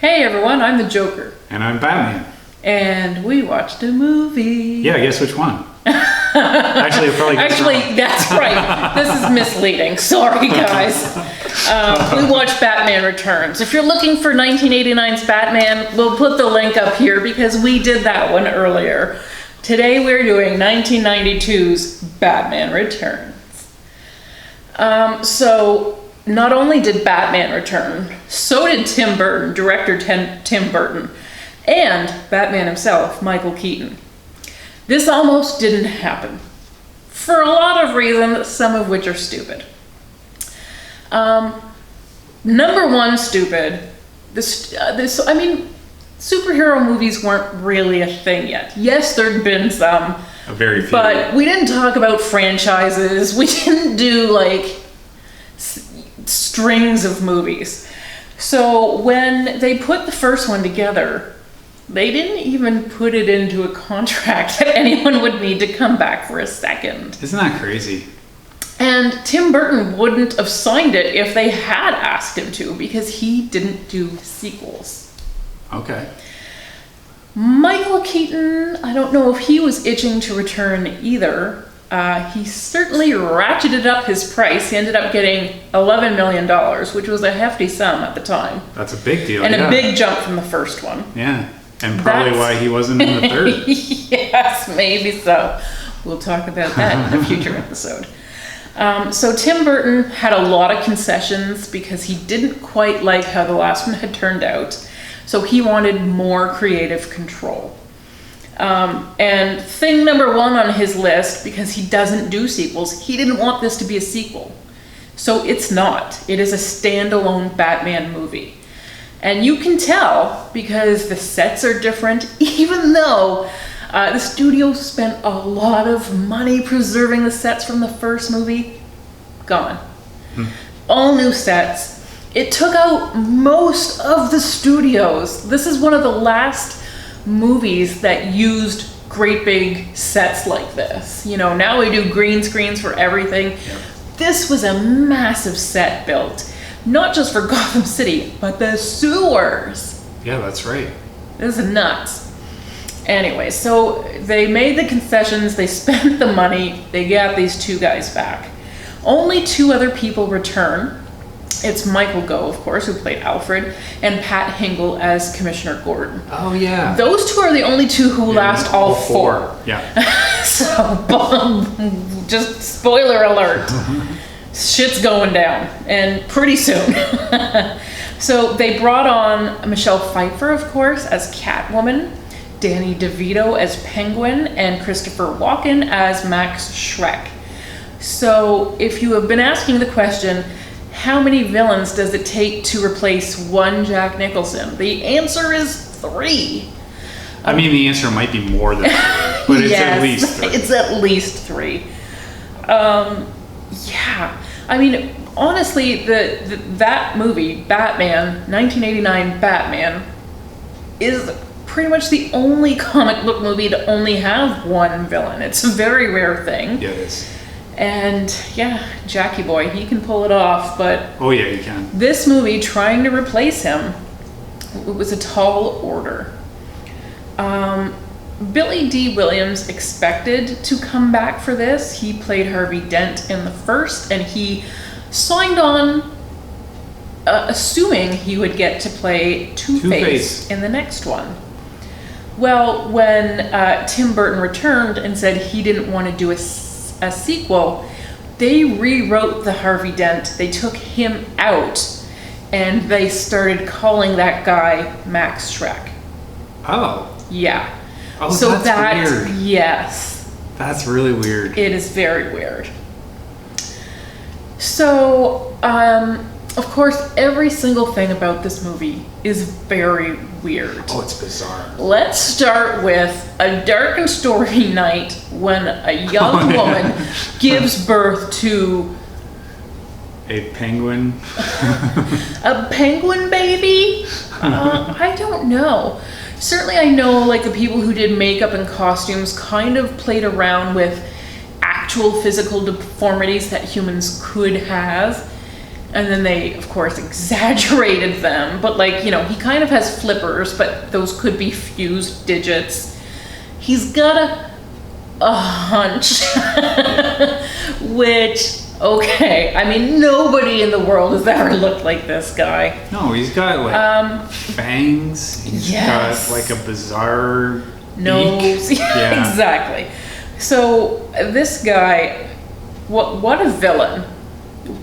Hey everyone, I'm the Joker. And I'm Batman. And we watched a movie. Yeah, guess which one? Actually, that's right. This is misleading. Sorry, guys. We watched Batman Returns. If you're looking for 1989's Batman, we'll put the link up here because we did that one earlier. Today we're doing 1992's Batman Returns. So not only did Batman return, so did Tim Burton, director Tim Burton, and Batman himself, Michael Keaton. This almost didn't happen, for a lot of reasons, some of which are stupid. Number one, stupid. Superhero movies weren't really a thing yet. Yes, there'd been some, a very few. But we didn't talk about franchises. We didn't do strings of movies. So when they put the first one together, they didn't even put it into a contract that anyone would need to come back for a second. Isn't that crazy? And Tim Burton wouldn't have signed it if they had asked him to, because he didn't do sequels. Okay. Michael Keaton, I don't know if he was itching to return either. He certainly ratcheted up his price. He ended up getting $11 million, which was a hefty sum at the time. That's a big deal. And a big jump from the first one. Yeah. And probably why he wasn't in the third. Yes, maybe so. We'll talk about that in a future episode. So Tim Burton had a lot of concessions because he didn't quite like how the last one had turned out. So he wanted more creative control. And thing number one on his list, because he doesn't do sequels, he didn't want this to be a sequel. So it's not. It is a standalone Batman movie. And you can tell because the sets are different, even though the studio spent a lot of money preserving the sets from the first movie. Gone. All new sets. It took out most of the studios. This is one of the last movies that used great big sets like this. You know, now we do green screens for everything. Yep. This was a massive set built. Not just for Gotham City, but the sewers. Yeah, that's right. This is nuts. Anyway, so they made the concessions, they spent the money, they got these two guys back. Only two other people return. It's Michael Gough, of course, who played Alfred, and Pat Hingle as Commissioner Gordon. Oh, yeah. Those two are the only two who last all four. Yeah. So, just spoiler alert. Shit's going down, and pretty soon. So they brought on Michelle Pfeiffer, of course, as Catwoman, Danny DeVito as Penguin, and Christopher Walken as Max Schreck. So if you have been asking the question, how many villains does it take to replace one Jack Nicholson? The answer is 3. I mean, the answer might be more than 3, but it's yes, at least 3. It's at least 3. Yeah. I mean, honestly, that movie, Batman, 1989 Batman, is pretty much the only comic book movie to only have one villain. It's a very rare thing. Yeah, it is. And yeah, Jackie Boy, he can pull it off, but oh yeah, he can. This movie, trying to replace him, it was a tall order. Billy D. Williams expected to come back for this. He played Harvey Dent in the first, and he signed on assuming he would get to play Two-Face in the next one. Well, when Tim Burton returned and said he didn't want to do a sequel, they rewrote the Harvey Dent. They took him out, and they started calling that guy Max Schreck. Oh. Yeah. Oh, so that's weird. Yes. That's really weird. It is very weird. So, of course, every single thing about this movie is very weird. Oh, it's bizarre. Let's start with a dark and stormy night when a young woman gives birth to a penguin. A penguin baby? I don't know. Certainly I know the people who did makeup and costumes kind of played around with actual physical deformities that humans could have. And then they, of course, exaggerated them. But, like, you know, he kind of has flippers, but those could be fused digits. He's got a hunch, which, okay, I mean, nobody in the world has ever looked like this guy. No, he's got like fangs. He's got like a bizarre nose. beak. Yeah, exactly. So this guy, what a villain.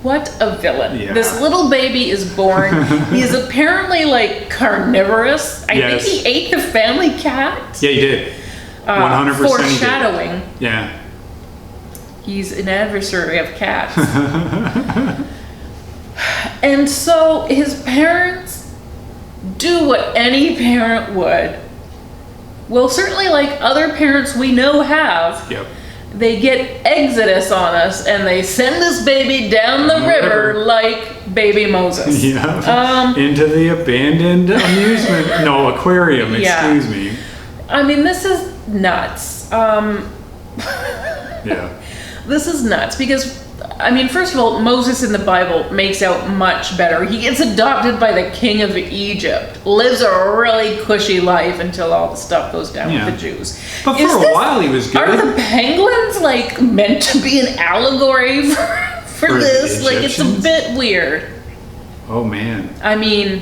What a villain. Yeah. This little baby is born. He's apparently like carnivorous. I think he ate the family cat. Yeah, he did. 100% foreshadowing. He did. Yeah. He's an adversary of cats. And so his parents do what any parent would. Well, certainly like other parents we know have. Yep. They get Exodus on us and they send this baby down the river like baby Moses. Yeah. Into the abandoned aquarium, excuse me. I mean, this is nuts. Yeah. This is nuts because, I mean, first of all, Moses in the Bible makes out much better. He gets adopted by the king of Egypt, lives a really cushy life until all the stuff goes down with the Jews. But for a while he was good. Are the penguins, like, meant to be an allegory for this? Like, it's a bit weird. Oh, man. I mean,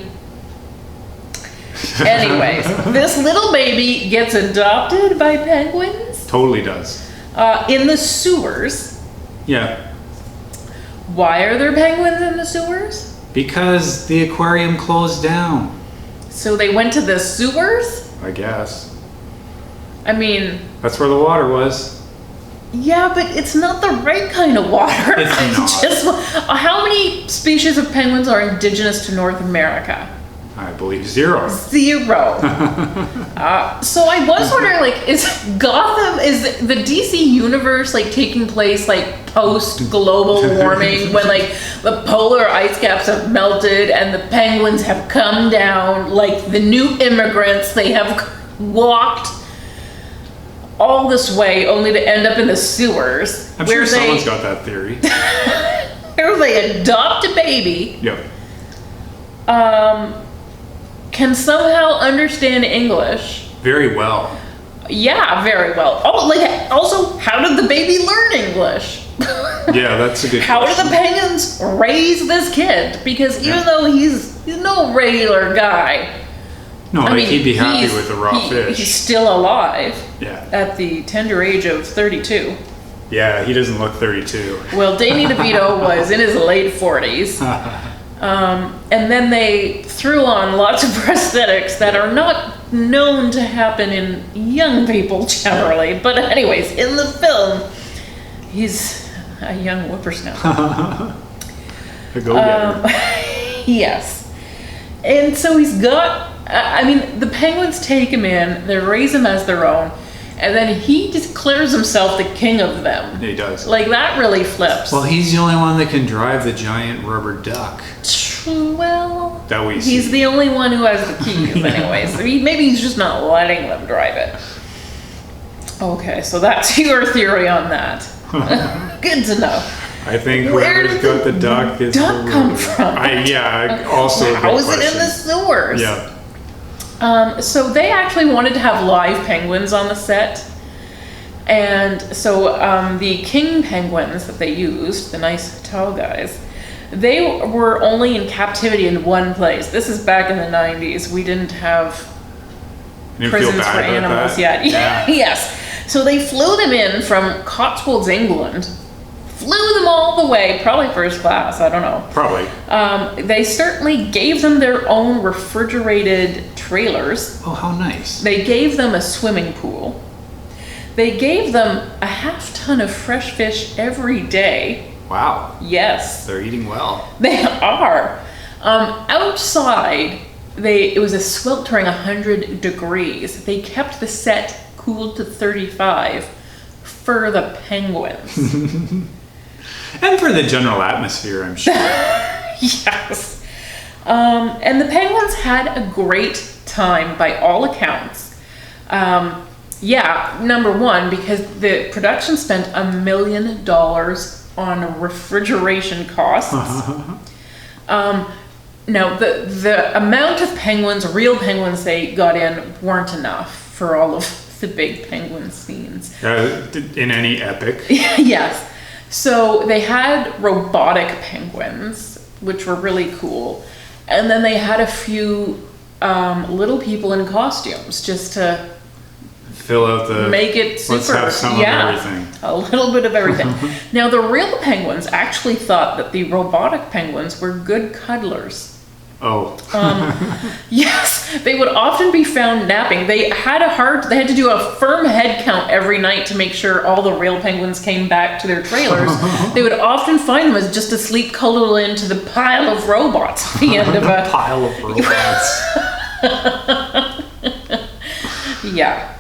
anyways, this little baby gets adopted by penguins. Totally does. In the sewers. Yeah. Why are there penguins in the sewers? Because the aquarium closed down. So they went to the sewers? I guess. I mean... That's where the water was. Yeah, but it's not the right kind of water. It's not. How many species of penguins are indigenous to North America? I believe 0. 0. So I was wondering, like, is Gotham, is the DC universe, like, taking place, like, post-global warming, when, like, the polar ice caps have melted and the penguins have come down, like, the new immigrants, they have walked all this way only to end up in the sewers. I'm sure someone's got that theory. Where they adopt a baby. Yep. Can somehow understand English. Very well. Yeah, very well. Oh, like, also, how did the baby learn English? Yeah, that's a good How question. did the penguins raise this kid? Because even though he's no regular guy. No, I mean, he'd be happy with the raw fish. He's still alive. Yeah. At the tender age of 32. Yeah, he doesn't look 32. Well, Danny DeVito was in his late 40s. And then they threw on lots of prosthetics that are not known to happen in young people generally. But anyways, in the film, he's a young whippersnapper. A go-getter. Yes. And so he's got, I mean, the penguins take him in, they raise him as their own, and then he declares himself the king of them. He does. Like, that really flips. Well, he's the only one that can drive the giant rubber duck. Well, that we see. He's the only one who has the keys anyway, so maybe he's just not letting them drive it. Okay, so that's your theory on that. Good to know. I think whoever's got the duck is duck come from? Also how is it in the sewers? Yeah. So they actually wanted to have live penguins on the set. And so the king penguins that they used, the nice tall guys, they were only in captivity in one place. This is back in the 90s. We didn't have prisons for animals yet. Yeah. Yes. So they flew them in from Cotswolds, England. Flew them all the way, probably first class, I don't know. Probably. They certainly gave them their own refrigerated trailers. Oh, how nice. They gave them a swimming pool. They gave them a half-ton of fresh fish every day. Wow. Yes. They're eating well. They are. Outside, it was a sweltering 100 degrees. They kept the set cooled to 35 for the penguins. And for the general atmosphere, I'm sure. Yes. And the penguins had a great time by all accounts. Yeah, number one, because the production spent $1 million on refrigeration costs. Now, the amount of penguins, real penguins they got in weren't enough for all of the big penguin scenes. In any epic. Yes. So they had robotic penguins, which were really cool. And then they had a few little people in costumes just to fill out the... make it super. Let's have some of everything. A little bit of everything. Now, the real penguins actually thought that the robotic penguins were good cuddlers. Oh. Yes, they would often be found napping. They had to do a firm head count every night to make sure all the real penguins came back to their trailers. They would often find them as just asleep, cuddled into the pile of robots at the end of a pile of robots. Yeah.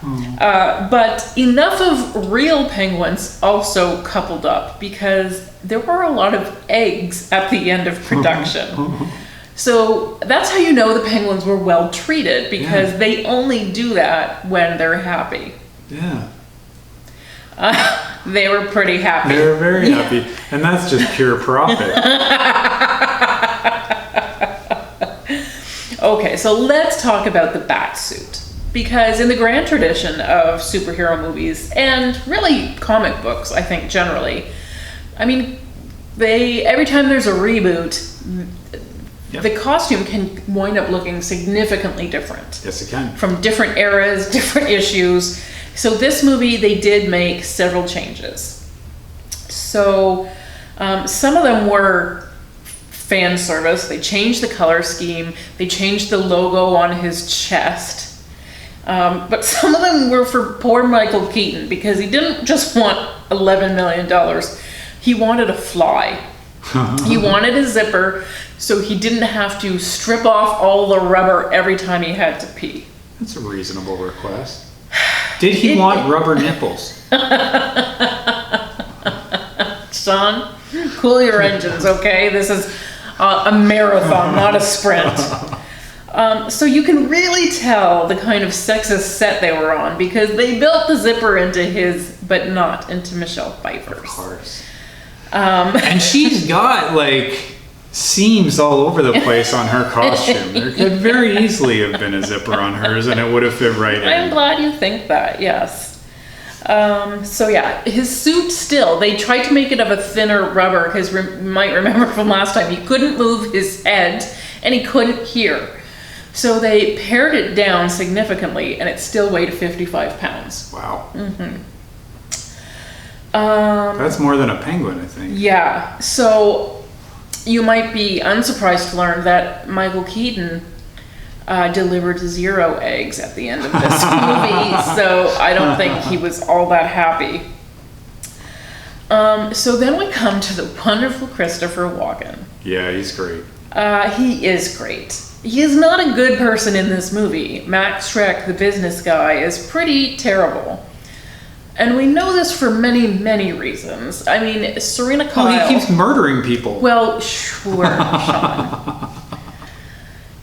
But enough of real penguins also coupled up, because there were a lot of eggs at the end of production. So that's how you know the penguins were well treated, because they only do that when they're happy. Yeah. They were pretty happy. They were very happy. And that's just pure profit. Okay, so let's talk about the Batsuit. Because in the grand tradition of superhero movies, and really comic books, I think generally, I mean, every time there's a reboot, the costume can wind up looking significantly different. Yes, it can. From different eras, different issues. So this movie, they did make several changes. So some of them were fan service. They changed the color scheme. They changed the logo on his chest. But some of them were for poor Michael Keaton, because he didn't just want $11 million. He wanted a fly. He wanted a zipper, so he didn't have to strip off all the rubber every time he had to pee. That's a reasonable request. Did he want rubber nipples? Sean, cool your engines, okay? This is a marathon, not a sprint. So you can really tell the kind of sexist set they were on, because they built the zipper into his, but not into Michelle Pfeiffer's. Of course. And she's got seams all over the place on her costume. There could very easily have been a zipper on hers and it would have fit right in. I'm glad you think that, yes. So yeah, his suit still, they tried to make it of a thinner rubber, because you might remember from last time, he couldn't move his head and he couldn't hear. So they pared it down significantly, and it still weighed 55 pounds. Wow. That's more than a penguin, I think. Yeah. So you might be unsurprised to learn that Michael Keaton delivered 0 eggs at the end of this movie. So I don't think he was all that happy. So then we come to the wonderful Christopher Walken. Yeah, he's great. He is great. He is not a good person in this movie. Max Schreck, the business guy, is pretty terrible. And we know this for many, many reasons. I mean, Serena Kyle... Oh, he keeps murdering people. Well, sure, Sean.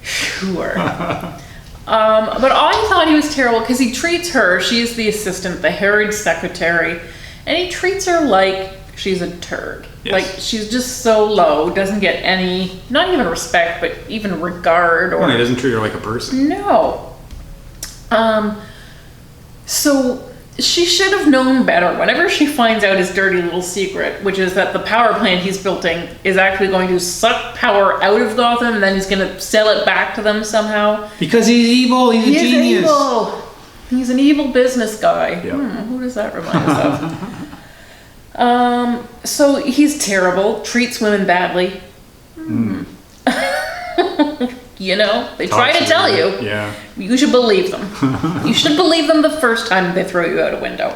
Sure. But I thought he was terrible because he treats her, she's the assistant, the harried secretary, and he treats her like she's a turd. Yes. Like, she's just so low, doesn't get any, not even respect, but even regard. Or he doesn't treat her like a person. No. So she should have known better. Whenever she finds out his dirty little secret, which is that the power plant he's building is actually going to suck power out of Gotham, and then he's going to sell it back to them somehow. Because he's evil. He's a genius. Evil. He's an evil business guy. Yep. Who does that remind us of? So he's terrible, treats women badly. You know, they try to tell you. Yeah. You should believe them. You should believe them the first time they throw you out a window.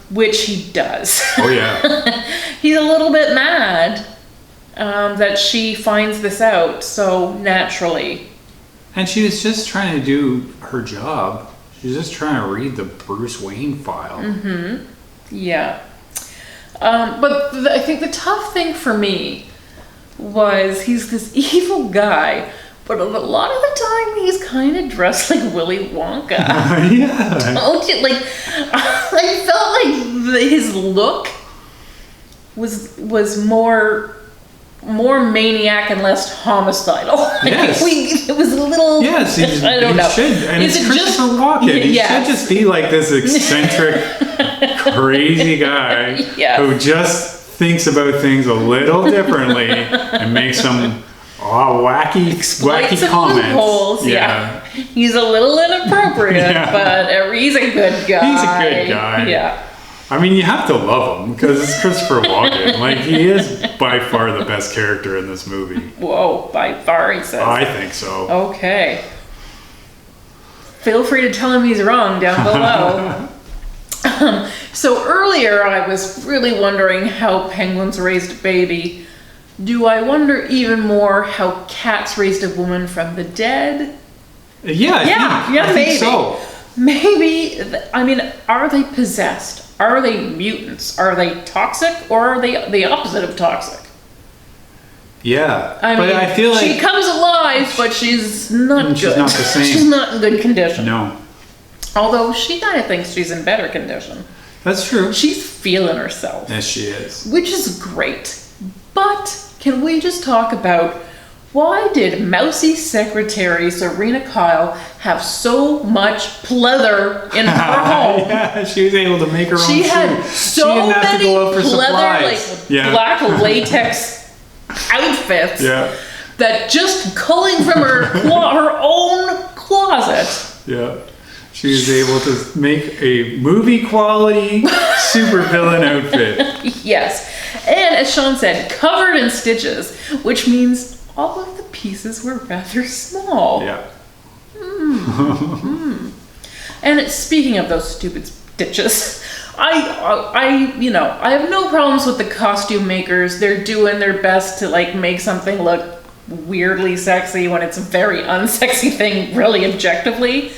Which he does. Oh, yeah. He's a little bit mad that she finds this out so naturally. And she was just trying to do her job. She's just trying to read the Bruce Wayne file. Mm-hmm. Yeah. But I think the tough thing for me was he's this evil guy, but a lot of the time he's kind of dressed like Willy Wonka. Yeah. Don't you? Like, I felt like his look was more more maniac and less homicidal. Yes. It was a little... Yes, I don't know. Should. And Is it's it Christopher just... Walken. He Yes. should just be like this eccentric, crazy guy Yes. who just thinks about things a little differently and makes some wacky some comments. loopholes, yeah. He's a little inappropriate, Yeah. but he's a good guy. He's a good guy. Yeah. I mean, you have to love him because it's Christopher Walken. Like, he is by far the best character in this movie. Whoa, by far, he says. I think so. Okay. Feel free to tell him he's wrong down below. So earlier I was really wondering how penguins raised a baby. Do I wonder even more how cats raised a woman from the dead? Yeah, I think maybe. so. Maybe, I mean, are they possessed? Are they mutants? Are they toxic, or are they the opposite of toxic? Yeah, I but mean, I feel like she comes alive, but she's not good. She's not the same. She's not in good condition. No, Although she kind of thinks she's in better condition. that's true. She's feeling herself. Yes, she is. Which is great. But can we just talk about why did mousy secretary Serena Kyle have so much pleather in her home? Yeah, she was able to make her own She had suit. so she didn't have many to go out for pleather, supplies. like black latex outfits Yeah, that just culling from her her own closet. yeah. She was able to make a movie quality supervillain outfit. Yes. And as Sean said, covered in stitches, which means all of the pieces were rather small. Yeah. And speaking of those stupid stitches, I have no problems with the costume makers. They're doing their best to like make something look weirdly sexy when it's a very unsexy thing, really objectively.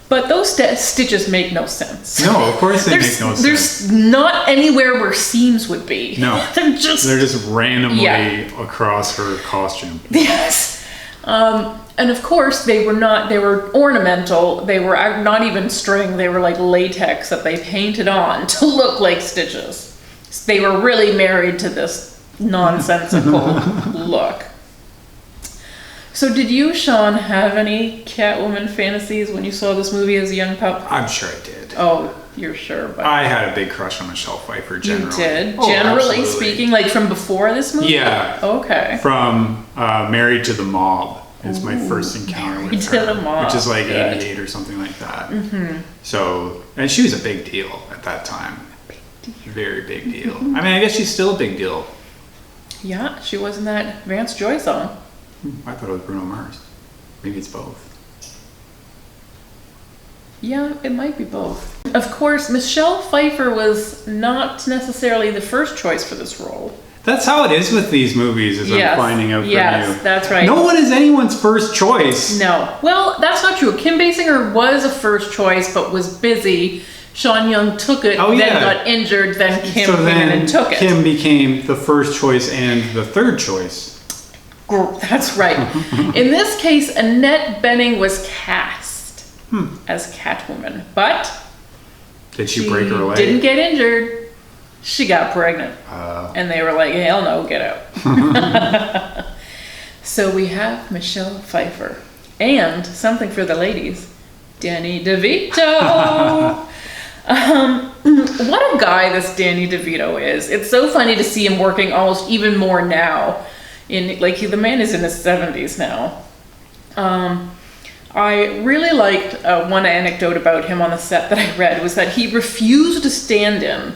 But those stitches make no sense. No, of course they make no sense. There's not anywhere where seams would be. No. They're just randomly Yeah. across her costume. Yes. And of course they were ornamental. They were not even string. They were like latex that they painted on to look like stitches. They were really married to this nonsensical look. So did you, Sean, have any Catwoman fantasies when you saw this movie as a young pup? I'm sure I did. Oh, you're sure, but I had a big crush on Michelle Pfeiffer, generally. you did? Oh, Generally absolutely. speaking, like from before this movie? Yeah. Okay. From Married to the Mob is my first encounter Married with to her. the Mob. Which is like Good. 88 or something like that. Mm-hmm. So, and she was a big deal at that time. Very big deal. I mean, I guess she's still a big deal. Yeah, she was in that Vance Joy song. I thought it was Bruno Mars. Maybe it's both. Yeah, it might be both. Of course, Michelle Pfeiffer was not necessarily the first choice for this role. That's how it is with these movies, as Yes. I'm finding out from you. Yes, that's right. No one is anyone's first choice. No. Well, that's not true. Kim Basinger was a first choice, but was busy. Sean Young took it, Oh, then yeah. got injured, then Kim So came in then and took it. Kim became the first choice and the third choice. That's right. In this case, Annette Bening was cast as Catwoman, but Did she break her leg? didn't get injured. She got pregnant. And they were like, hell no, get out. So we have Michelle Pfeiffer. And something for the ladies, Danny DeVito. What a guy this Danny DeVito is. It's so funny to see him working almost even more now. The man is in his 70s now. I really liked one anecdote about him on the set that I read was that he refused to stand in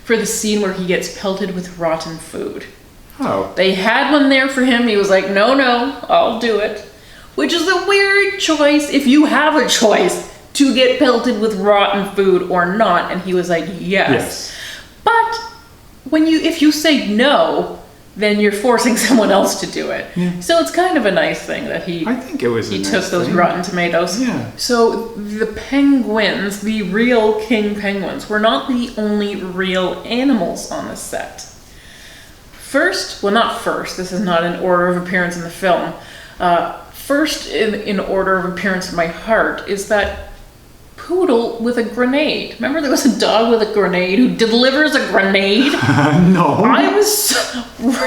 for the scene where he gets pelted with rotten food. Oh. They had one there for him. He was like, no, I'll do it. Which is a weird choice if you have a choice to get pelted with rotten food or not. And he was like, yes. But if you say no, then you're forcing someone else to do it. Yeah. So it's kind of a nice thing that I think it was he a took nice those thing. rotten tomatoes. Yeah. So the penguins, the real king penguins, were not the only real animals on the set. First, well, not first, this is not in order of appearance in the film. First in order of appearance in my heart is that poodle with a grenade. Remember there was a dog with a grenade who delivers a grenade? No. I was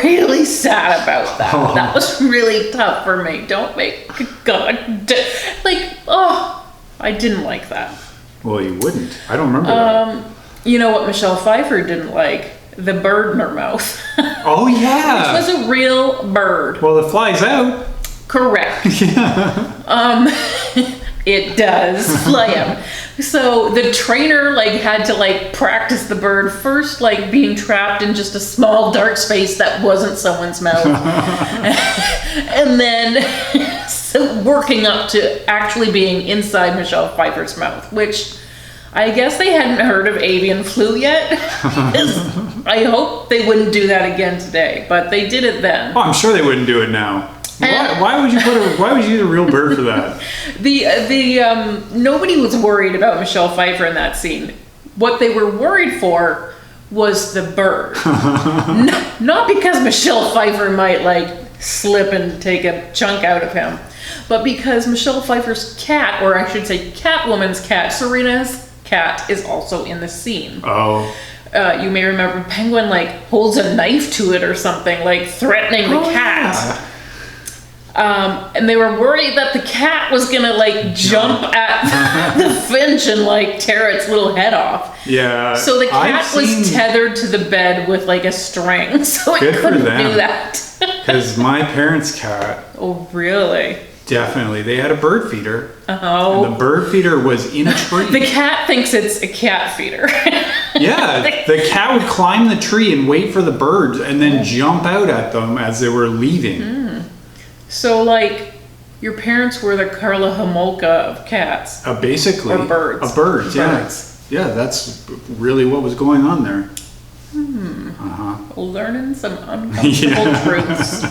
really sad about that. Oh. That was really tough for me. Don't make God. Like, oh, I didn't like that. Well, you wouldn't. I don't remember that. You know what Michelle Pfeiffer didn't like? The bird in her mouth. Oh, yeah. Which was a real bird. Well, it flies out. Correct. It does fly out. So the trainer had to practice the bird first, being trapped in just a small dark space that wasn't someone's mouth. And then working up to actually being inside Michelle Pfeiffer's mouth, which I guess they hadn't heard of avian flu yet. I hope they wouldn't do that again today, but they did it then. Oh, I'm sure they wouldn't do it now. Why would you use a real bird for that? Nobody was worried about Michelle Pfeiffer in that scene. What they were worried for was the bird. Not because Michelle Pfeiffer might slip and take a chunk out of him, but because Michelle Pfeiffer's cat, or I should say Catwoman's cat, Serena's cat, is also in the scene. Oh. You may remember Penguin holds a knife to it or something, threatening the cat. Yeah. And they were worried that the cat was gonna jump at the Finch and tear its little head off. Yeah. So the cat was tethered to the bed with a string, so it couldn't do that. Because my parents' cat. Oh, really? Definitely. They had a bird feeder. Oh. And the bird feeder was in a tree. The cat thinks it's a cat feeder. Yeah. The cat would climb the tree and wait for the birds and then jump out at them as they were leaving. So, your parents were the Karla Homolka of cats. Basically. Or birds. Of birds, yeah. Birds. Yeah, that's really what was going on there. Learning some uncomfortable truths.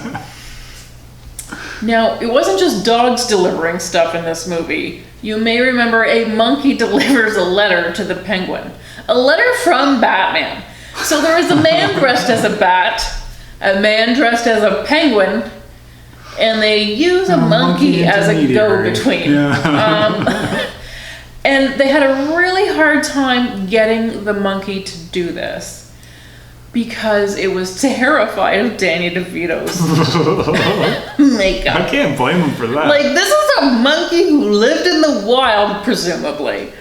Now, it wasn't just dogs delivering stuff in this movie. You may remember a monkey delivers a letter to the Penguin. A letter from Batman. So there is a man dressed as a bat, a man dressed as a penguin, and they use a monkey as a go-between. Yeah. And they had a really hard time getting the monkey to do this because it was terrified of Danny DeVito's makeup. I can't blame him for that. This is a monkey who lived in the wild, presumably,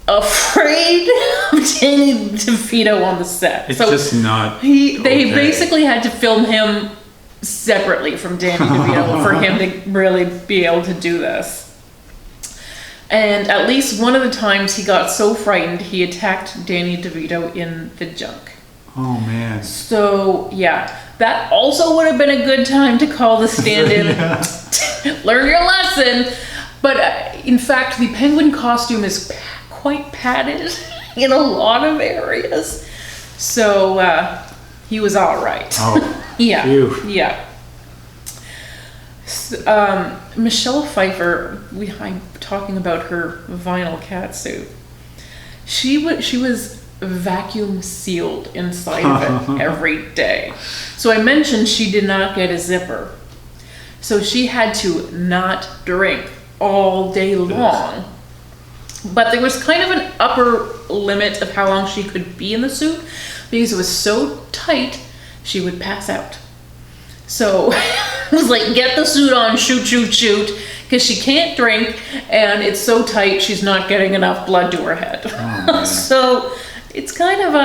afraid of Danny DeVito on the set. It's just not. They basically had to film him separately from Danny DeVito for him to really be able to do this. And at least one of the times he got so frightened, he attacked Danny DeVito in the junk. Oh, man. So, yeah. That also would have been a good time to call the stand-in. Learn your lesson. But, in fact, the penguin costume is quite padded in a lot of areas. So, he was all right. Oh. Yeah. Phew. Yeah. Michelle Pfeiffer, I'm talking about her vinyl cat suit. She was vacuum sealed inside of it every day. So I mentioned she did not get a zipper. So she had to not drink all day long. But there was kind of an upper limit of how long she could be in the suit because it was so tight she would pass out. So it was get the suit on, shoot, shoot, shoot, because she can't drink and it's so tight she's not getting enough blood to her head. Oh, so it's kind of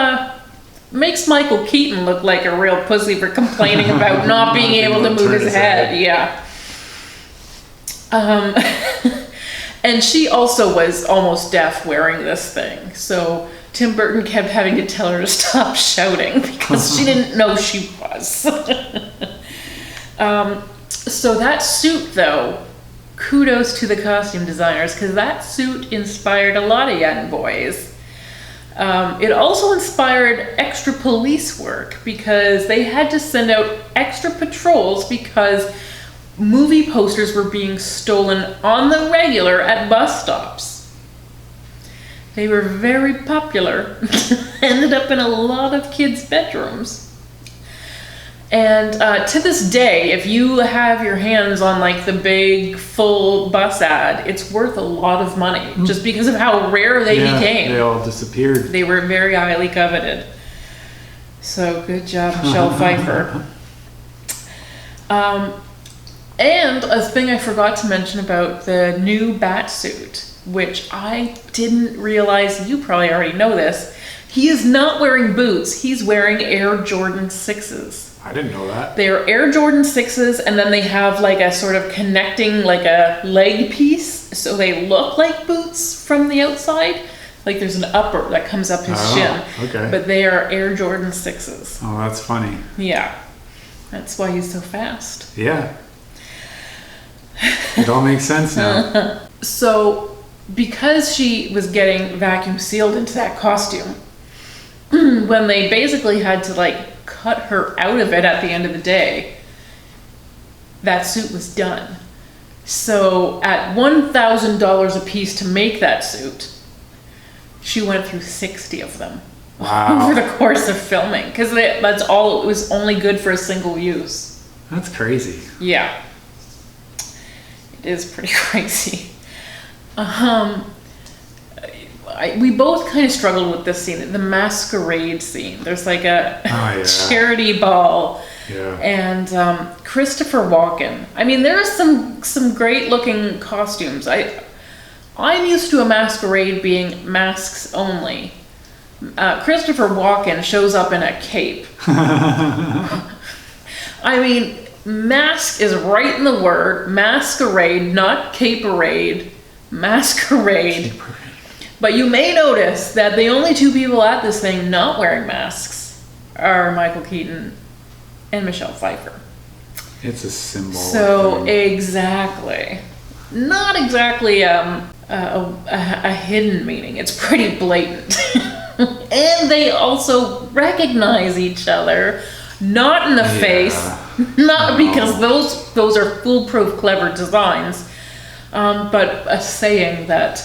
makes Michael Keaton look like a real pussy for complaining about not being able to move his head. Yeah. And she also was almost deaf wearing this thing. So Tim Burton kept having to tell her to stop shouting because she didn't know she was. So that suit, though, kudos to the costume designers because that suit inspired a lot of young boys. It also inspired extra police work because they had to send out extra patrols because movie posters were being stolen on the regular at bus stops. They were very popular, ended up in a lot of kids' bedrooms. And to this day, if you have your hands on like the big full bus ad, it's worth a lot of money just because of how rare they became. They all disappeared. They were very highly coveted. So good job, Michelle Pfeiffer. And a thing I forgot to mention about the new Batsuit, which I didn't realize, you probably already know this, he is not wearing boots, he's wearing Air Jordan 6s. I didn't know that. They're Air Jordan 6s, and then they have like a sort of connecting, like a leg piece, so they look like boots from the outside. Like there's an upper that comes up his shin. Okay. But they are Air Jordan 6s. Oh, that's funny. Yeah. That's why he's so fast. Yeah. It all makes sense now. So, because she was getting vacuum sealed into that costume, when they basically had to like cut her out of it at the end of the day, that suit was done. So at $1,000 a piece to make that suit, she went through 60 of them. Wow. Over the course of filming, because that's all, it was only good for a single use. That's crazy. Yeah. It is pretty crazy. We both kind of struggled with this scene, the masquerade scene. There's like a charity ball, and Christopher Walken. I mean, there are some great looking costumes. I'm used to a masquerade being masks only. Christopher Walken shows up in a cape. I mean, mask is right in the word. Masquerade, not caperade. Masquerade. But you may notice that the only two people at this thing not wearing masks are Michael Keaton and Michelle Pfeiffer. It's a symbol. So, exactly. Not exactly a hidden meaning. It's pretty blatant. And they also recognize each other, not in the face, not because those are foolproof, clever designs, but a saying that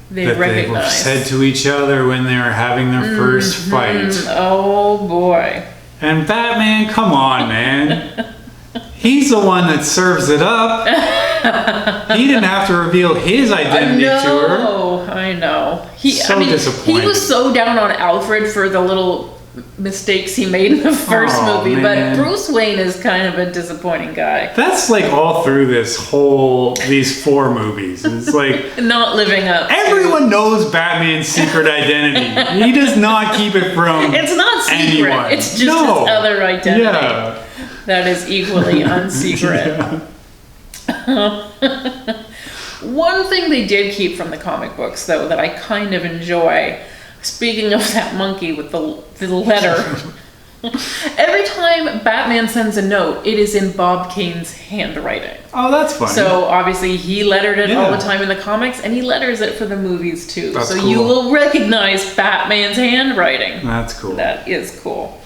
they recognize. They said to each other when they were having their first fight. Oh boy! And Batman, come on, man. He's the one that serves it up. He didn't have to reveal his identity to her. I know. Disappointed. He was so down on Alfred for the little mistakes he made in the first movie, man. but Bruce Wayne is kind of a disappointing guy. That's like all through these 4 movies. It's like not living up. Everyone knows Batman's secret identity. He does not keep it from It's not secret. anyone. It's just his other identity. Yeah. That is equally unsecret. One thing they did keep from the comic books, though, that I kind of enjoy, speaking of that monkey with the letter, every time Batman sends a note, it is in Bob Kane's handwriting. Oh, that's funny. So obviously he lettered it all the time in the comics, and he letters it for the movies too. That's so cool. you will recognize Batman's handwriting. That's cool. That is cool.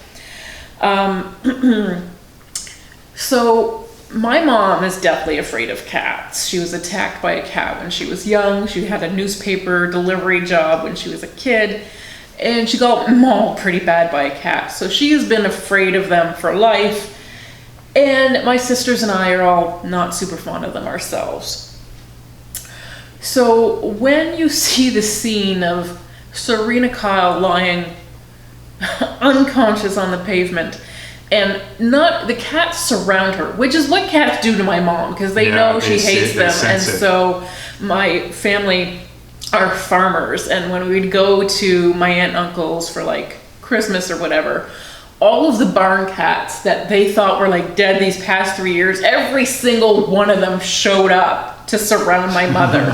So my mom is deathly afraid of cats. She was attacked by a cat when she was young. She had a newspaper delivery job when she was a kid, and she got mauled pretty bad by a cat. So she has been afraid of them for life. And my sisters and I are all not super fond of them ourselves. So when you see the scene of Serena Kyle lying unconscious on the pavement, and the cats surround her, which is what cats do to my mom, because they know she hates them. And so my family are farmers, and when we'd go to my aunt and uncle's for like Christmas or whatever, all of the barn cats that they thought were like dead these past 3 years, every single one of them showed up to surround my mother.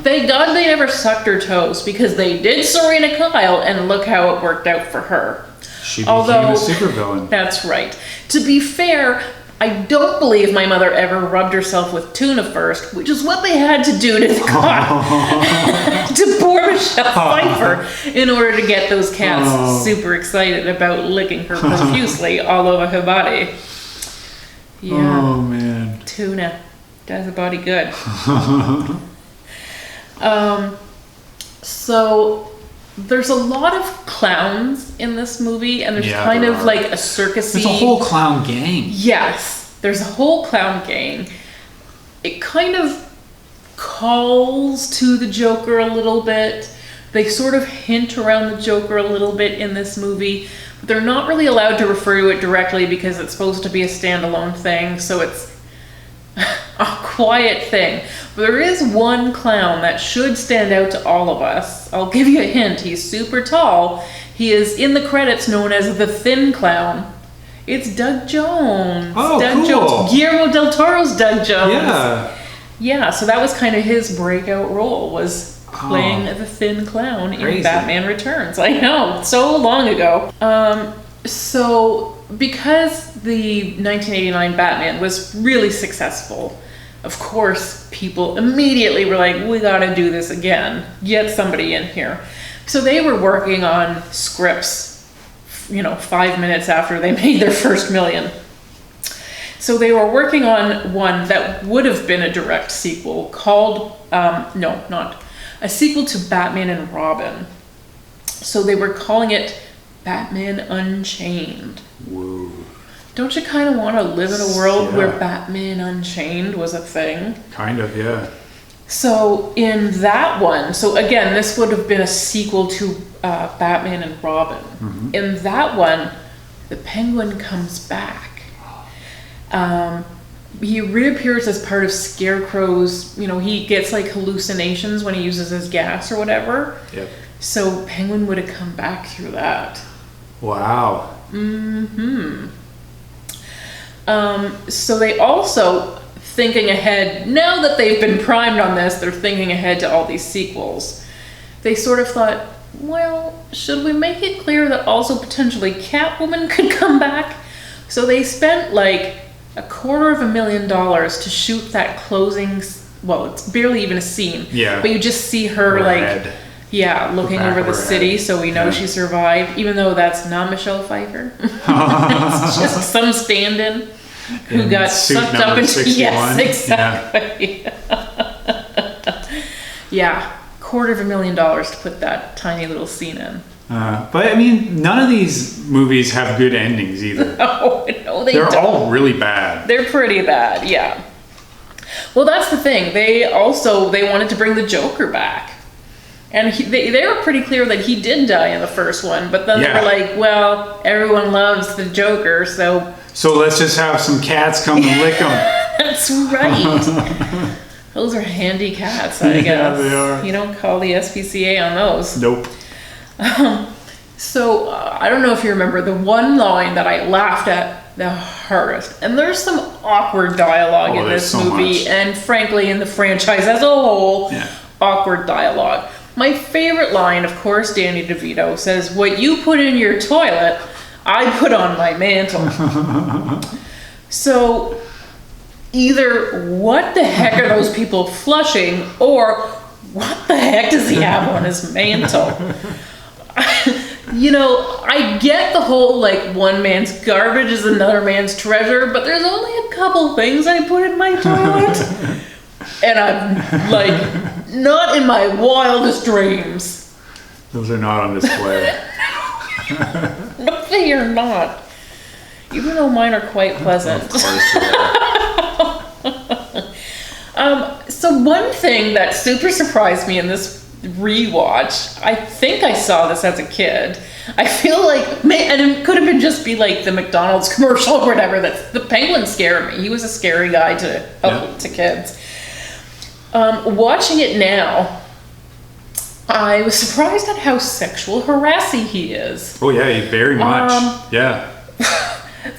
Thank God they never sucked her toes, because they did Serena Kyle, and look how it worked out for her. She became a supervillain. That's right. To be fair, I don't believe my mother ever rubbed herself with tuna first, which is what they had to do to the cat, to poor Michelle Pfeiffer, in order to get those cats super excited about licking her profusely all over her body. Yeah. Oh, man. Tuna does a body good. So there's a lot of clowns in this movie, and there's Yeah, kind there of are. like a circusy. There's a whole clown gang. Yes, there's a whole clown gang. It kind of calls to the Joker a little bit. They sort of hint around the Joker a little bit in this movie. But they're not really allowed to refer to it directly because it's supposed to be a standalone thing, so it's a quiet thing. But there is one clown that should stand out to all of us. I'll give you a hint. He's super tall. He is in the credits known as the Thin Clown. It's Doug Jones. Oh, Doug cool. Jones. Guillermo del Toro's Doug Jones. Yeah. Yeah, so that was kind of his breakout role, was playing the Thin Clown Crazy. in Batman Returns. I know, so long ago. So because the 1989 Batman was really successful, of course, people immediately were like, we gotta do this again. Get somebody in here. So they were working on scripts, 5 minutes after they made their first million. So they were working on one that would have been a direct sequel called, not a sequel to Batman and Robin. So they were calling it Batman Unchained. Whoa. Don't you kind of want to live in a world where Yeah. Batman Unchained was a thing? Kind of, yeah. So in that one, so again, this would have been a sequel to Batman and Robin. Mm-hmm. In that one, the Penguin comes back. He reappears as part of Scarecrow's, he gets like hallucinations when he uses his gas or whatever. Yep. So Penguin would have come back through that. Wow. So they also, thinking ahead, now that they've been primed on this, they're thinking ahead to all these sequels. They sort of thought, well, should we make it clear that also potentially Catwoman could come back? So they spent like $250,000 to shoot that closing, well, it's barely even a scene. Yeah. But you just see her Her like, head. yeah, looking back over of the her city, head. so we know Yeah. she survived, even though that's not Michelle Pfeiffer. It's just some stand-in who In got suit sucked number up into 61. yes, exactly. Yeah, $250,000 to put that tiny little scene in. But I mean, none of these movies have good endings either. Oh no, They're don't. all really bad. They're pretty bad, yeah. Well, that's the thing. They wanted to bring the Joker back. And they were pretty clear that he did die in the first one, but then Yeah. they were like, well, everyone loves the Joker, so So let's just have some cats come and lick them. that's right. Those are handy cats, I guess. Yeah, they are. You don't call the SPCA on those. Nope. So, I don't know if you remember the one line that I laughed at the hardest. And there's some awkward dialogue in there's this so movie, much. and frankly, in the franchise as a whole, Yeah. awkward dialogue. My favorite line, of course, Danny DeVito says, "What you put in your toilet, I put on my mantle." So, either what the heck are those people flushing, or what the heck does he have on his mantle? I get the whole, like, one man's garbage is another man's treasure, but there's only a couple things I put in my toilet. And I'm, like, not in my wildest dreams. Those are not on display. No, they are not. Even though mine are quite pleasant. Of course they are. So one thing that super surprised me in this rewatch, I think I saw this as a kid. I feel like, and it could have been just be like the McDonald's commercial or whatever. That the Penguin scared me. He was a scary guy to kids. Watching it now, I was surprised at how sexual harassing he is. Oh yeah, very much. Yeah.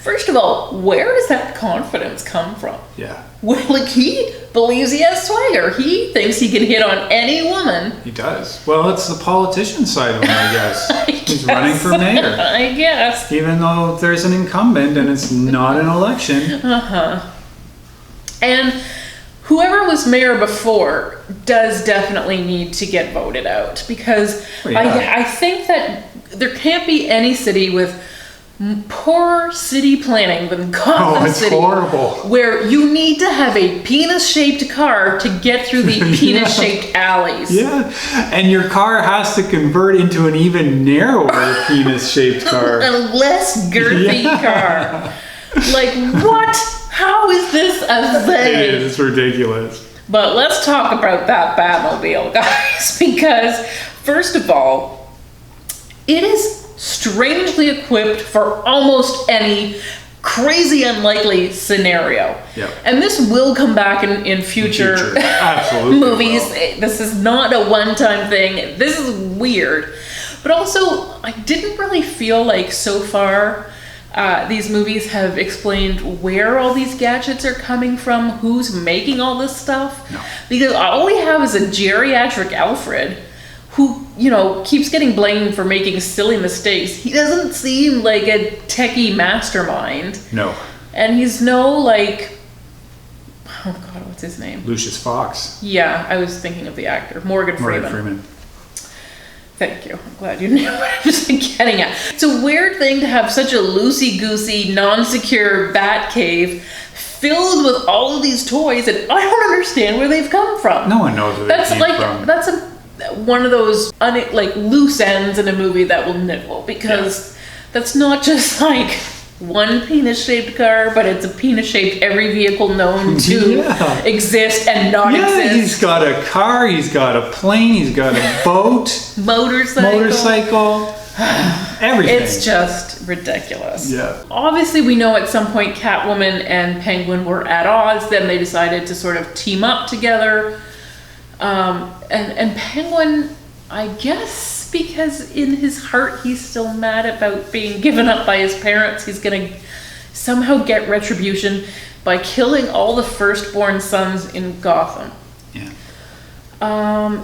First of all, where does that confidence come from? Yeah. Well, like, he believes he has swagger. He thinks he can hit on any woman. He does. Well, it's the politician side of him, I guess. He's guess. running for mayor. I guess. Even though there's an incumbent and it's not an election. And whoever was mayor before does definitely need to get voted out, because Oh, yeah. I think that there can't be any city with Poor city planning in Gotham it's City. horrible. Where you need to have a penis-shaped car to get through the penis-shaped alleys. Yeah, and your car has to convert into an even narrower penis-shaped car. A less girthy car. Like, what? How is this a thing? It is, it's ridiculous. But let's talk about that Batmobile, guys, because first of all, it is strangely equipped for almost any crazy unlikely scenario. Yep. And this will come back in future Absolutely movies. will. This is not a one-time thing. This is weird. But also, I didn't really feel like so far these movies have explained where all these gadgets are coming from, who's making all this stuff. No. Because all we have is a geriatric Alfred who, keeps getting blamed for making silly mistakes. He doesn't seem like a techie mastermind. No. And he's no, like, oh God, what's his name? Lucius Fox. Yeah, I was thinking of the actor. Morgan Freeman. Thank you. I'm glad you knew what I was getting at. It's a weird thing to have such a loosey-goosey, non-secure bat cave filled with all of these toys, and I don't understand where they've come from. No one knows where they came from. That's one of those loose ends in a movie that will nibble, because that's not just like one penis-shaped car, but it's a penis-shaped every vehicle known to exist and not exist. Yeah, he's got a car, he's got a plane, he's got a boat, motorcycle, everything. It's just ridiculous. Yeah. Obviously, we know at some point Catwoman and Penguin were at odds. Then they decided to sort of team up together. And Penguin, I guess, because in his heart he's still mad about being given up by his parents, he's gonna somehow get retribution by killing all the firstborn sons in Gotham. Yeah.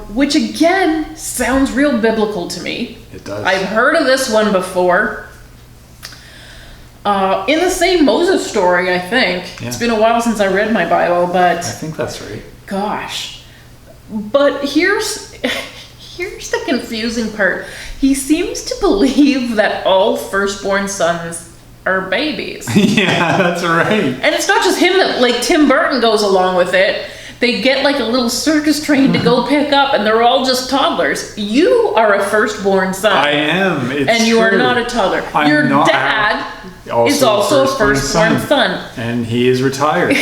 Which again sounds real biblical to me. It does. I've heard of this one before. In the same Moses story, I think. Yeah. It's been a while since I read my Bible, but I think that's right. gosh. But here's the confusing part. He seems to believe that all firstborn sons are babies. Yeah, that's right. And it's not just him that, like, Tim Burton goes along with it. They get like a little circus train to go pick up, and they're all just toddlers. You are a firstborn son. I am. It's and you true. are not a toddler. Your dad is also a firstborn son. And he is retired.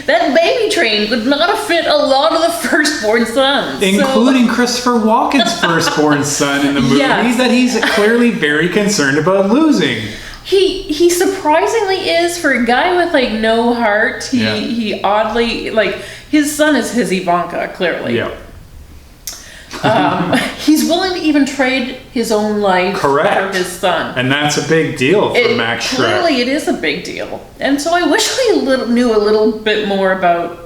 That baby train would not have fit a lot of the firstborn sons. Including Christopher Walken's firstborn son in the movies that he's clearly very concerned about losing. He surprisingly is, for a guy with like no heart. He oddly, like, his son is his Ivanka, clearly. Yeah. He's willing to even trade his own life for his son. And that's a big deal for Max Schreck. Clearly it is a big deal. And so I wish we knew a little bit more about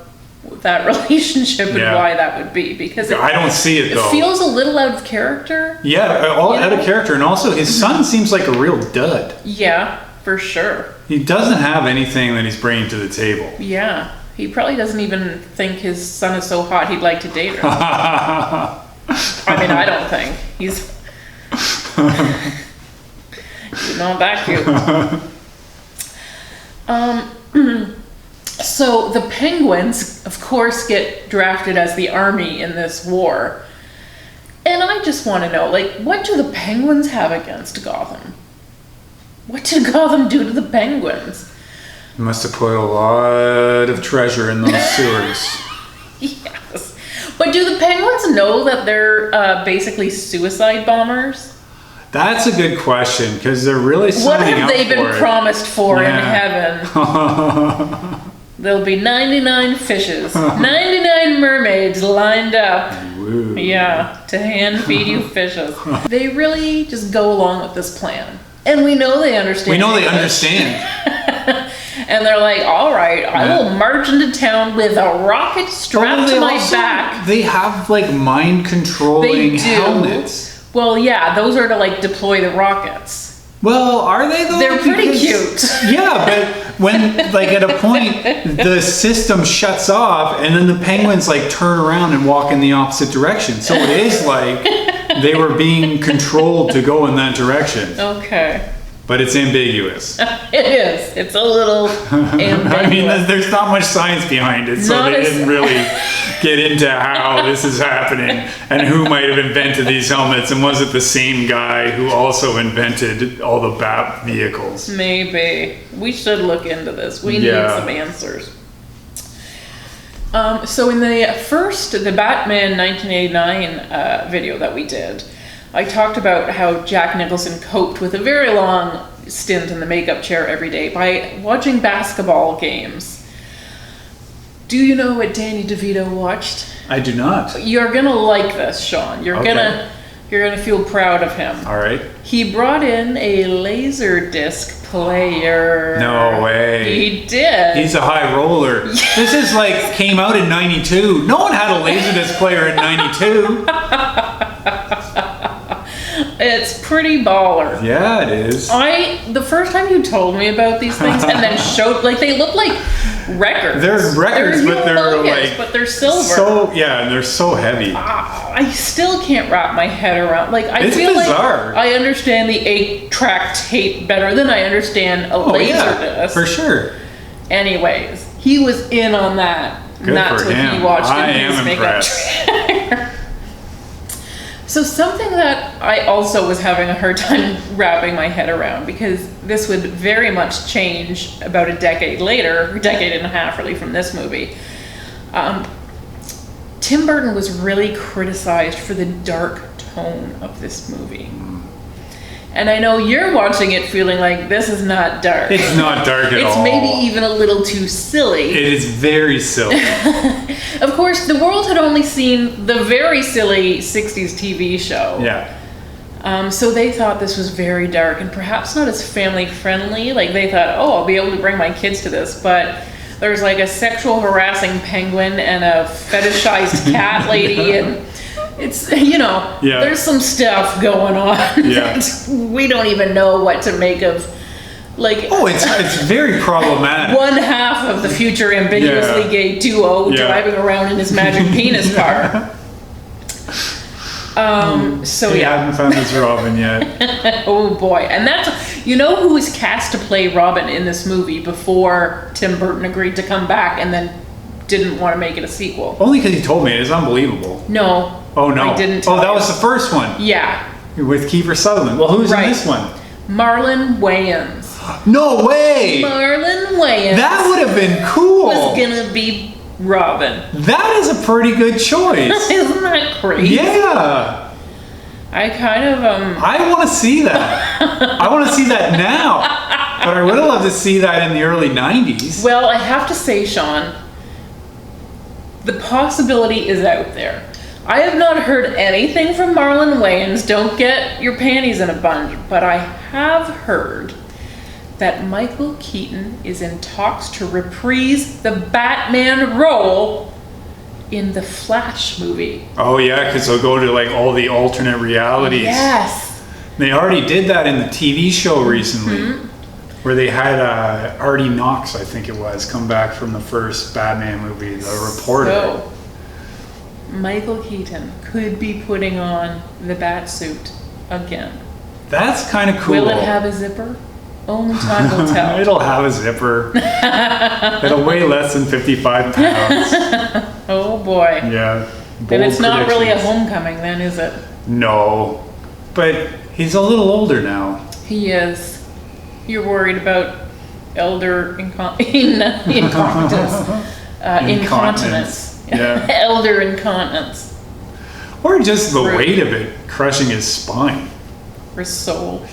that relationship and why that would be, because I don't see it though. It feels a little out of character. Yeah, all out of character. And also his son seems like a real dud. Yeah, for sure. He doesn't have anything that he's bringing to the table. Yeah. He probably doesn't even think his son is so hot he'd like to date her. I mean, I don't think. He's not that cute. So the Penguins, of course, get drafted as the army in this war. And I just want to know, like, what do the Penguins have against Gotham? What did Gotham do to the Penguins? You must have put a lot of treasure in those sewers. Yes. But do the Penguins know that they're basically suicide bombers? That's a good question, because they're really signing up for it. What have they been promised for in heaven? There'll be 99 fishes, 99 mermaids lined up. Woo. Yeah, to hand feed you fishes. They really just go along with this plan. And we know they understand. We know they understand. And they're like, all right, I will march into town with a rocket strapped to my back. They have like mind controlling helmets. Well, yeah, those are to like deploy the rockets. Well, are they though? They're pretty cute. Yeah, but when like at a point the system shuts off and then the Penguins like turn around and walk in the opposite direction. So it is like they were being controlled to go in that direction. Okay. but it's ambiguous. It is. It's a little ambiguous. I mean, there's not much science behind it, so they didn't really get into how this is happening and who might have invented these helmets, and was it the same guy who also invented all the Bat vehicles? Maybe. We should look into this. We need some answers. So in the Batman 1989 video that we did, I talked about how Jack Nicholson coped with a very long stint in the makeup chair every day by watching basketball games. Do you know what Danny DeVito watched? I do not. You're gonna like this, Sean. You're gonna feel proud of him. All right. He brought in a Laserdisc player. No way. He did. He's a high roller. This is like came out in 92. No one had a Laserdisc player in 92. It's pretty baller. Yeah, it is. The first time you told me about these things and then showed, like, they look like records. They're records, but they're like, but they're silver. So yeah, and they're so heavy. I still can't wrap my head around. Like, It's feel bizarre. like I understand the 8-track tape better than I understand a laser disc. For sure. Anyways, he was in on that. Good That's for what him. he watched I in his am makeup impressed. trailer. So something that I also was having a hard time wrapping my head around, because this would very much change about a decade later, a decade and a half really from this movie. Tim Burton was really criticized for the dark tone of this movie. And I know you're watching it feeling like this is not dark. It's not dark at all. It's maybe even a little too silly. It is very silly. Of course, the world had only seen the very silly 60s TV show. Yeah. So they thought this was very dark and perhaps not as family friendly. Like, they thought, oh, I'll be able to bring my kids to this. But there's like a sexual harassing penguin and a fetishized cat lady, and it's, there's some stuff going on that we don't even know what to make of. Like, it's very problematic. One half of the future ambiguously gay duo driving around in his magic penis car. I haven't found his Robin yet. Oh boy. And that's, who was cast to play Robin in this movie before Tim Burton agreed to come back and then didn't want to make it a sequel? Only because he told me. It is unbelievable. No. Oh no. I didn't that was the first one. Yeah. With Kiefer Sutherland. Well, who's in this one? Marlon Wayans. No way! Marlon Wayans. That would have been cool. Was gonna be Robin. That is a pretty good choice. Isn't that crazy? Yeah. I kind of I want to see that. I want to see that now. But I would have loved to see that in the early 90s. Well, I have to say, Sean, the possibility is out there. I have not heard anything from Marlon Wayans. Don't get your panties in a bunch. But I have heard that Michael Keaton is in talks to reprise the Batman role in the Flash movie. Oh yeah, because they'll go to like all the alternate realities. Yes. They already did that in the TV show recently, where they had Artie Knox, I think it was, come back from the first Batman movie, the reporter. So, Michael Keaton could be putting on the Batsuit again. That's kind of cool. Will it have a zipper? Only time will tell. It'll have a zipper. It'll weigh less than 55 pounds. Oh boy. Yeah. Then it's not really a predictions. homecoming then, is it? No. But he's a little older now. He is. You're worried about elder incompetence. Incontinence. Yeah. Elder incontinence. Or just the weight of it crushing his spine. Or soul.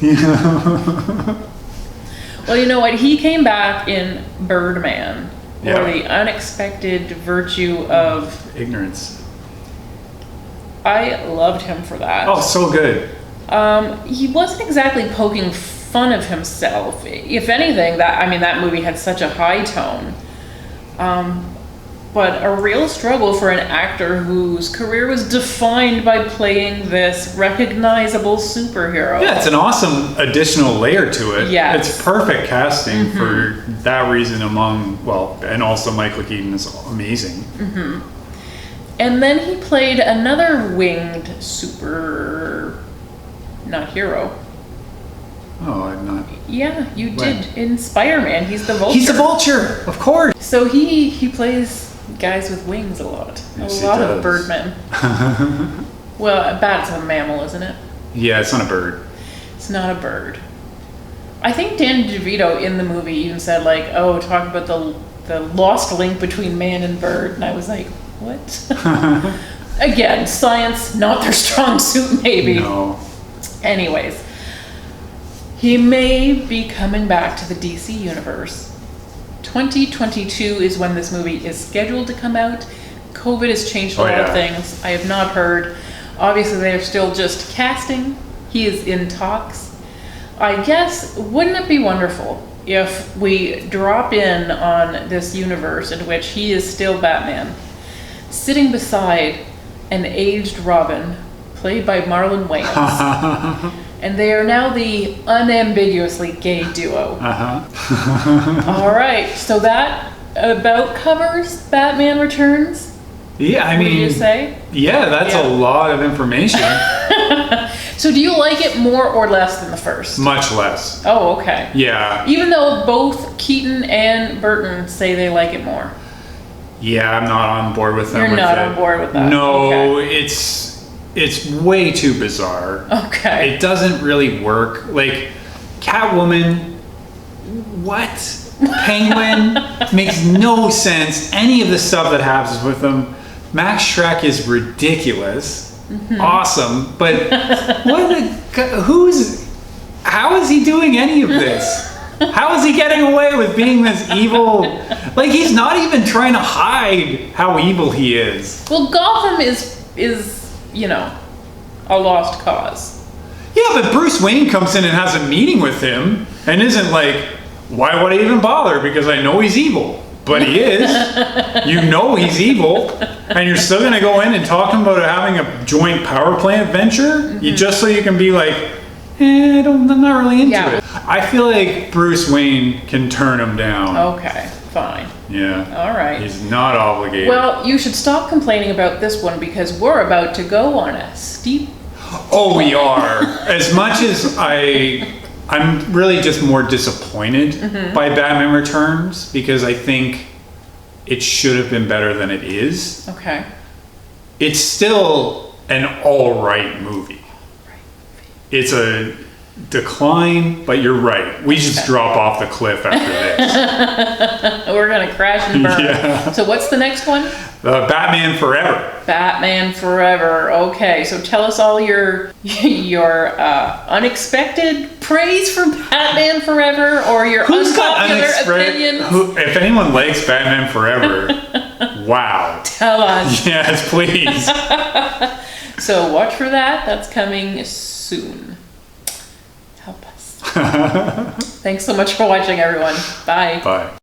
Well, you know what? He came back in Birdman. Yeah. Or the unexpected virtue of ignorance. I loved him for that. Oh, so good. He wasn't exactly poking fun of himself. If anything, that movie had such a high tone. But a real struggle for an actor whose career was defined by playing this recognizable superhero. Yeah, it's an awesome additional layer to it. Yes. It's perfect casting for that reason and also Michael Keaton is amazing. And then he played another winged not hero. Oh, I'm not. Yeah, you When? did. In Spider-Man, he's the Vulture. He's the Vulture, of course. So he plays guys with wings a lot. Yes, a lot he of does. birdmen. Well, a bat's a mammal, isn't it? Yeah, it's not a bird. It's not a bird. I think Dan DeVito in the movie even said like, "Oh, talk about the lost link between man and bird," and I was like, "What?" Again, science not their strong suit, maybe. No. Anyways, he may be coming back to the DC universe. 2022 is when this movie is scheduled to come out. COVID has changed a lot of things. I have not heard. Obviously, they're still just casting. He is in talks. I guess, wouldn't it be wonderful if we drop in on this universe in which he is still Batman, sitting beside an aged Robin, played by Marlon Wayans. And they are now the unambiguously gay duo. All right, so that about covers Batman Returns. Yeah, I mean, what do you say? Yeah, that's a lot of information. So do you like it more or less than the first? Much less. Oh, okay. Yeah. Even though both Keaton and Burton say they like it more. Yeah, I'm not on board with them. You're not on board with that. No, okay. It's way too bizarre. Okay. It doesn't really work. Like, Catwoman, what? Penguin makes no sense. Any of the stuff that happens with them. Max Schreck is ridiculous. Awesome, but how is he doing any of this? How is he getting away with being this evil? Like, he's not even trying to hide how evil he is. Well, Gotham is a lost cause. Yeah, but Bruce Wayne comes in and has a meeting with him and isn't like, why would I even bother? Because I know he's evil. But he is. You know he's evil. And you're still going to go in and talk to him about having a joint power plant venture? Just so you can be like, I'm not really into it. I feel like Bruce Wayne can turn him down. Okay, fine. Yeah. All right. He's not obligated. Well, you should stop complaining about this one because we're about to go on a steep... Oh, we are. As much as I'm really just more disappointed by Batman Returns because I think it should have been better than it is. Okay. It's still an all right movie. It's a decline, but you're right. We just drop off the cliff after this. We're going to crash and burn. Yeah. So what's the next one? Batman Forever. Batman Forever. Okay, so tell us all your unexpected praise for Batman Forever or your unpopular opinions. If anyone likes Batman Forever, wow. Tell us. Yes, please. So watch for that. That's coming soon. Help us. Thanks so much for watching, everyone. Bye. Bye.